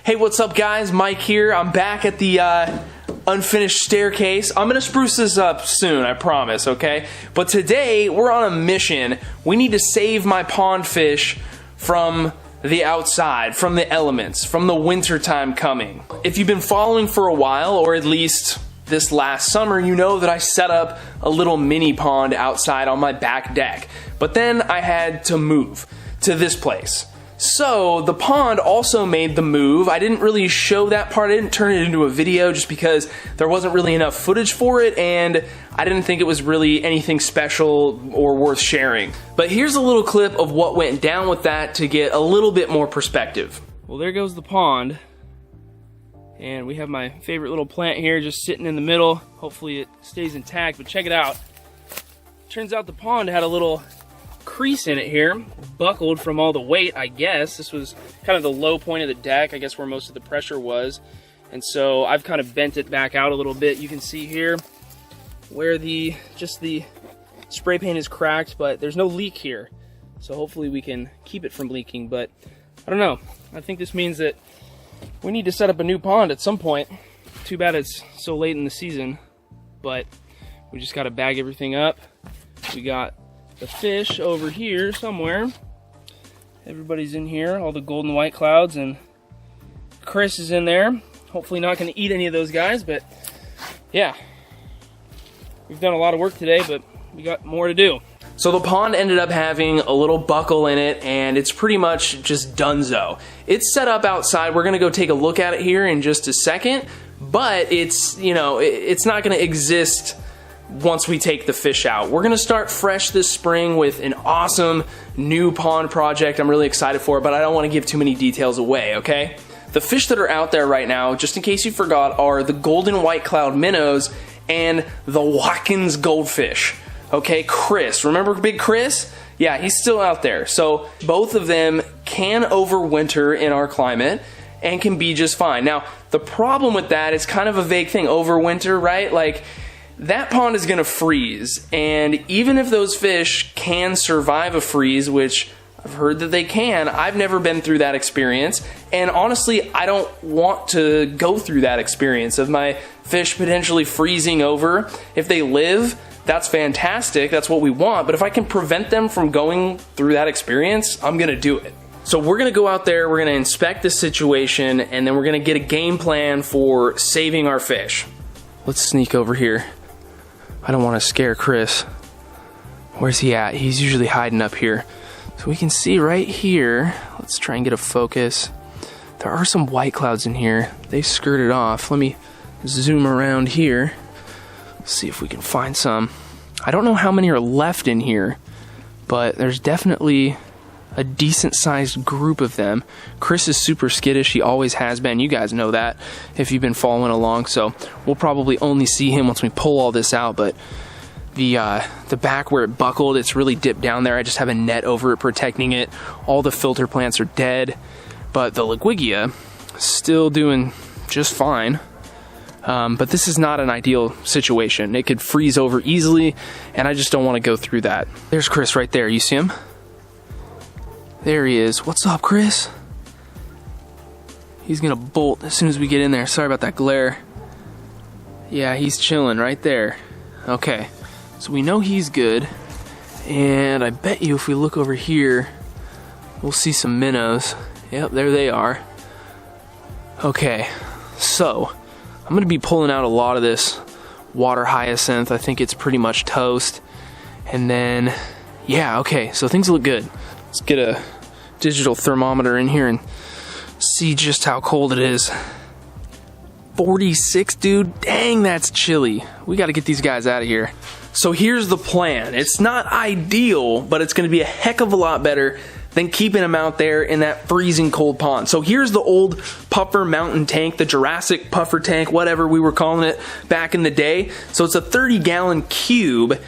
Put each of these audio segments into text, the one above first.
Hey, what's up guys? Mike here. I'm back at the unfinished staircase. I'm gonna spruce this up soon, I promise, okay? But today, we're on a mission. We need to save my pond fish from the outside, from the elements, from the winter time coming. If you've been following for a while, or at least this last summer, you know that I set up a little mini pond outside on my back deck. But then I had to move to this place. So the pond also made the move. I didn't really show that part. I didn't turn it into a video just because there wasn't really enough footage for it, and I didn't think it was really anything special or worth sharing. But here's a little clip of what went down with that to get a little bit more perspective. Well, there goes the pond. And we have my favorite little plant here just sitting in the middle. Hopefully it stays intact, but check it out. Turns out the pond had a little crease in it here, buckled from all the weight, I guess. This was kind of the low point of the deck, I guess where most of the pressure was. And so I've kind of bent it back out a little bit. You can see here where just the spray paint is cracked, but there's no leak here. So hopefully we can keep it from leaking, but I don't know. I think this means that we need to set up a new pond at some point. Too bad it's so late in the season, but we just got to bag everything up. We got the fish over here somewhere. Everybody's in here, all the golden white clouds, and Chris is in there. Hopefully not going to eat any of those guys, but yeah. We've done a lot of work today, but we got more to do. So the pond ended up having a little buckle in it, and it's pretty much just donezo. It's set up outside. We're going to go take a look at it here in just a second, but it's, you know, it's not going to exist once we take the fish out. We're gonna start fresh this spring with an awesome new pond project I'm really excited for, but I don't want to give too many details away, okay? The fish that are out there right now, just in case you forgot, are the golden white cloud minnows and the Watkins goldfish. Okay, Chris, remember Big Chris? Yeah, he's still out there. So both of them can overwinter in our climate and can be just fine. Now, the problem with that is kind of a vague thing, overwinter, right? Like, that pond is gonna freeze, and even if those fish can survive a freeze, which I've heard that they can, I've never been through that experience, and honestly, I don't want to go through that experience of my fish potentially freezing over. If they live, that's fantastic, that's what we want, but if I can prevent them from going through that experience, I'm gonna do it. So we're gonna go out there, we're gonna inspect the situation, and then we're gonna get a game plan for saving our fish. Let's sneak over here. I don't want to scare Chris. Where's he at? He's usually hiding up here. So we can see right here. Let's try and get a focus. There are some white clouds in here. They skirted off. Let me zoom around here. See if we can find some. I don't know how many are left in here, but there's definitely a decent sized group of them. Chris is super skittish, he always has been. You guys know that if you've been following along, so we'll probably only see him once we pull all this out, but the back where it buckled, it's really dipped down there. I just have a net over it protecting it. All the filter plants are dead, but the Liguigia still doing just fine. But this is not an ideal situation. It could freeze over easily, and I just don't want to go through that. There's Chris right there, you see him? There he is. What's up, Chris? He's gonna bolt as soon as we get in there. Sorry about that glare. Yeah, he's chilling right there. Okay, so we know he's good. And I bet you if we look over here, we'll see some minnows. Yep, there they are. Okay, so I'm gonna be pulling out a lot of this water hyacinth. I think it's pretty much toast. And then, yeah, okay, so things look good. Let's get a digital thermometer in here and see just how cold it is. 46, dude. Dang, that's chilly. We got to get these guys out of here. So here's the plan. It's not ideal, but it's going to be a heck of a lot better than keeping them out there in that freezing cold pond. So here's the old puffer mountain tank, the Jurassic puffer tank, whatever we were calling it back in the day. So it's a 30-gallon cube,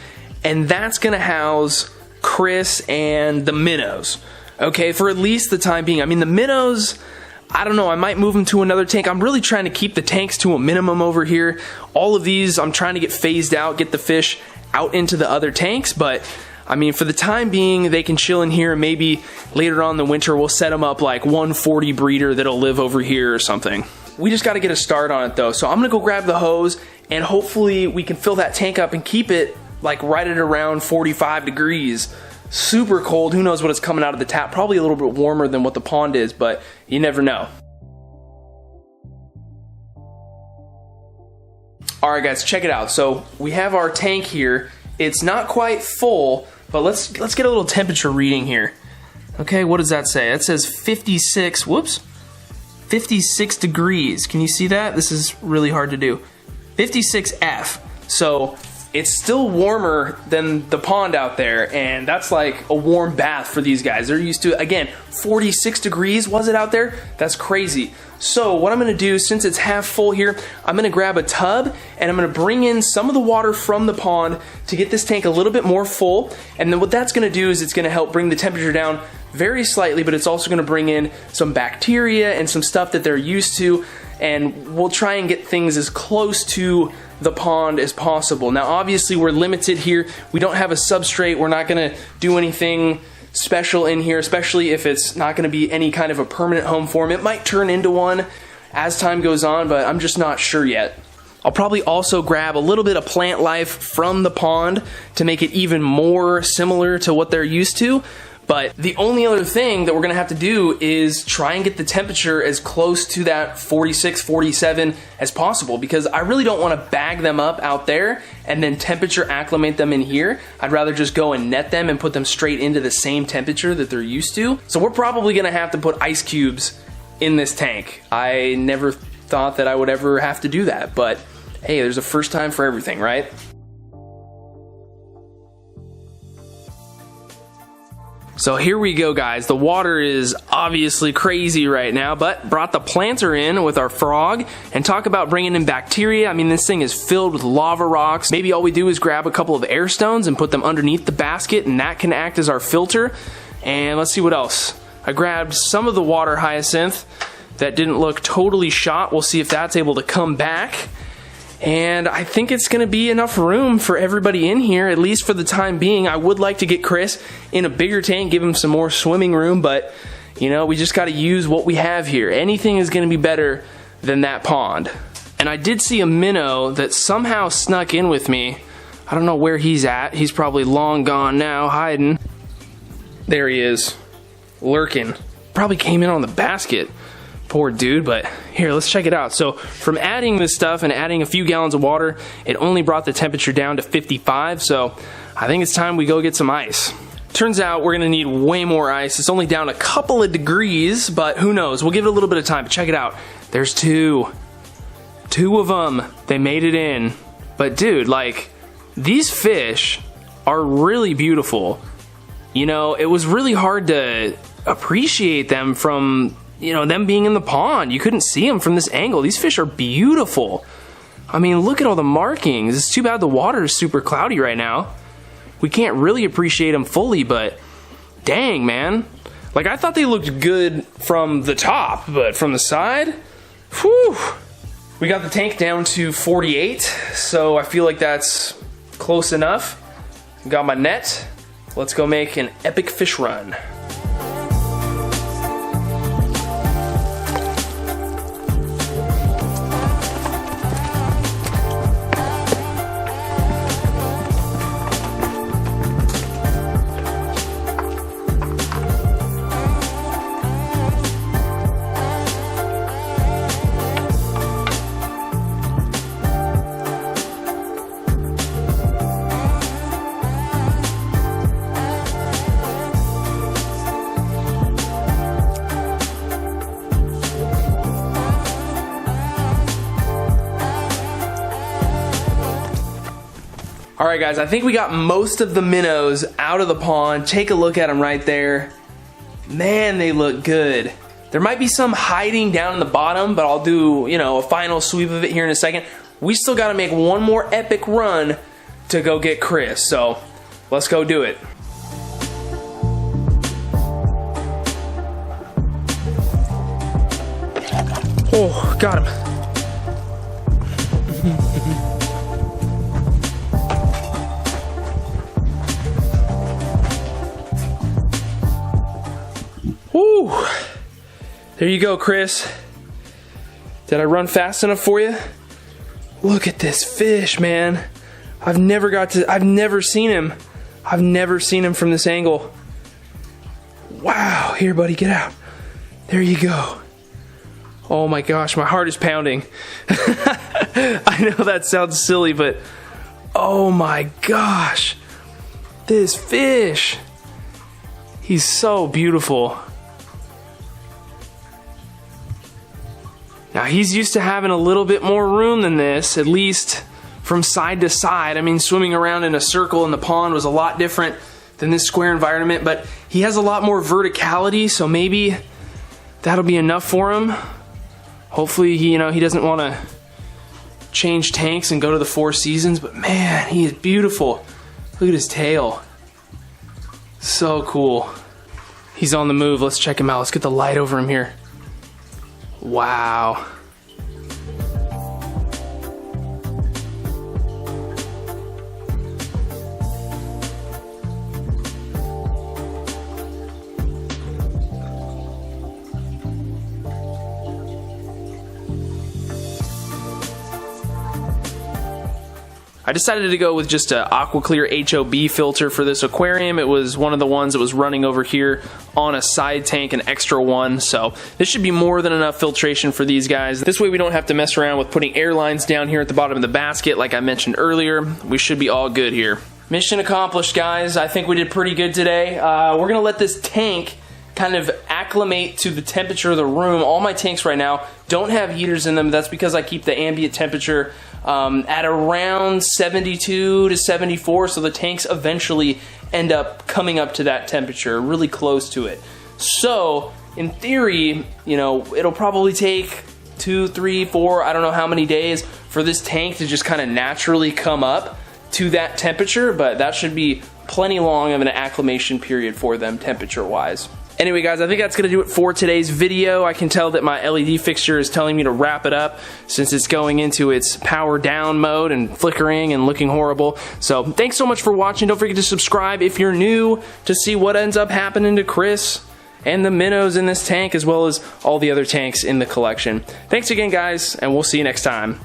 and that's going to house Chris and the minnows, okay, for at least the time being. I mean, the minnows, I don't know, I might move them to another tank. I'm really trying to keep the tanks to a minimum over here. All of these, I'm trying to get phased out, get the fish out into the other tanks, but I mean, for the time being, they can chill in here, and maybe later on in the winter, we'll set them up like 140 breeder that'll live over here or something. We just got to get a start on it though. So I'm gonna go grab the hose, and hopefully we can fill that tank up and keep it like right at around 45 degrees. Super cold. Who knows what is coming out of the tap? Probably a little bit warmer than what the pond is, but you never know. Alright guys, check it out. So we have our tank here. It's not quite full, but let's get a little temperature reading here. Okay, what does that say? That says 56, whoops, 56 degrees. Can you see that? This is really hard to do. 56F. So it's still warmer than the pond out there, and that's like a warm bath for these guys. They're used to, again, 46 degrees was it out there? That's crazy. So what I'm gonna do, since it's half full here, I'm gonna grab a tub and I'm gonna bring in some of the water from the pond to get this tank a little bit more full. And then what that's gonna do is it's gonna help bring the temperature down very slightly, but it's also gonna bring in some bacteria and some stuff that they're used to, and we'll try and get things as close to the pond as possible. Now obviously we're limited here. We don't have a substrate. We're not gonna do anything special in here, especially if it's not gonna be any kind of a permanent home for them. It might turn into one as time goes on, but I'm just not sure yet. I'll probably also grab a little bit of plant life from the pond to make it even more similar to what they're used to. But the only other thing that we're gonna have to do is try and get the temperature as close to that 46, 47 as possible, because I really don't wanna bag them up out there and then temperature acclimate them in here. I'd rather just go and net them and put them straight into the same temperature that they're used to. So we're probably gonna have to put ice cubes in this tank. I never thought that I would ever have to do that, but hey, there's a first time for everything, right? So here we go guys, the water is obviously crazy right now, but brought the planter in with our frog, and talk about bringing in bacteria. I mean, this thing is filled with lava rocks. Maybe all we do is grab a couple of air stones and put them underneath the basket, and that can act as our filter. And let's see what else. I grabbed some of the water hyacinth that didn't look totally shot. We'll see if that's able to come back. And I think it's gonna be enough room for everybody in here, at least for the time being. I would like to get Chris in a bigger tank, give him some more swimming room, but you know, we just gotta use what we have here. Anything is gonna be better than that pond. And I did see a minnow that somehow snuck in with me. I don't know where he's at. He's probably long gone now, hiding. There he is, lurking. Probably came in on the basket. Poor dude, but here, let's check it out. So from adding this stuff and adding a few gallons of water, it only brought the temperature down to 55, so I think it's time we go get some ice. Turns out we're gonna need way more ice. It's only down a couple of degrees, but who knows? We'll give it a little bit of time, but check it out. There's two of them. They made it in. But dude, like, these fish are really beautiful. You know, it was really hard to appreciate them from, you know, them being in the pond. You couldn't see them from this angle. These fish are beautiful. I mean, look at all the markings. It's too bad the water is super cloudy right now. We can't really appreciate them fully, but dang, man. Like, I thought they looked good from the top, but from the side, whew. We got the tank down to 48, so I feel like that's close enough. Got my net. Let's go make an epic fish run. Alright guys, I think we got most of the minnows out of the pond. Take a look at them right there. Man, they look good. There might be some hiding down in the bottom, but I'll do, you know, a final sweep of it here in a second. We still got to make one more epic run to go get Chris, so let's go do it. Oh, got him. There you go, Chris. Did I run fast enough for you? Look at this fish, man. I've never seen him. I've never seen him from this angle. Wow, here buddy, get out. There you go. Oh my gosh, my heart is pounding. I know that sounds silly, but oh my gosh. This fish. He's so beautiful. Now he's used to having a little bit more room than this, at least from side to side. I mean, swimming around in a circle in the pond was a lot different than this square environment, but he has a lot more verticality, so maybe that'll be enough for him. Hopefully, he doesn't want to change tanks and go to the Four Seasons, but man, he is beautiful. Look at his tail. So cool. He's on the move. Let's check him out. Let's get the light over him here. Wow. I decided to go with just an AquaClear HOB filter for this aquarium. It was one of the ones that was running over here on a side tank, an extra one, so this should be more than enough filtration for these guys. This way we don't have to mess around with putting air lines down here at the bottom of the basket like I mentioned earlier. We should be all good here. Mission accomplished, guys. I think we did pretty good today. We're gonna let this tank kind of acclimate to the temperature of the room. All my tanks right now don't have heaters in them. That's because I keep the ambient temperature at around 72 to 74, so the tanks eventually end up coming up to that temperature, really close to it. So, in theory, it'll probably take 2, 3, 4, I don't know how many days for this tank to just kind of naturally come up to that temperature, but that should be plenty long of an acclimation period for them temperature-wise. Anyway, guys, I think that's going to do it for today's video. I can tell that my LED fixture is telling me to wrap it up since it's going into its power down mode and flickering and looking horrible. So thanks so much for watching. Don't forget to subscribe if you're new to see what ends up happening to Chris and the minnows in this tank, as well as all the other tanks in the collection. Thanks again, guys, and we'll see you next time.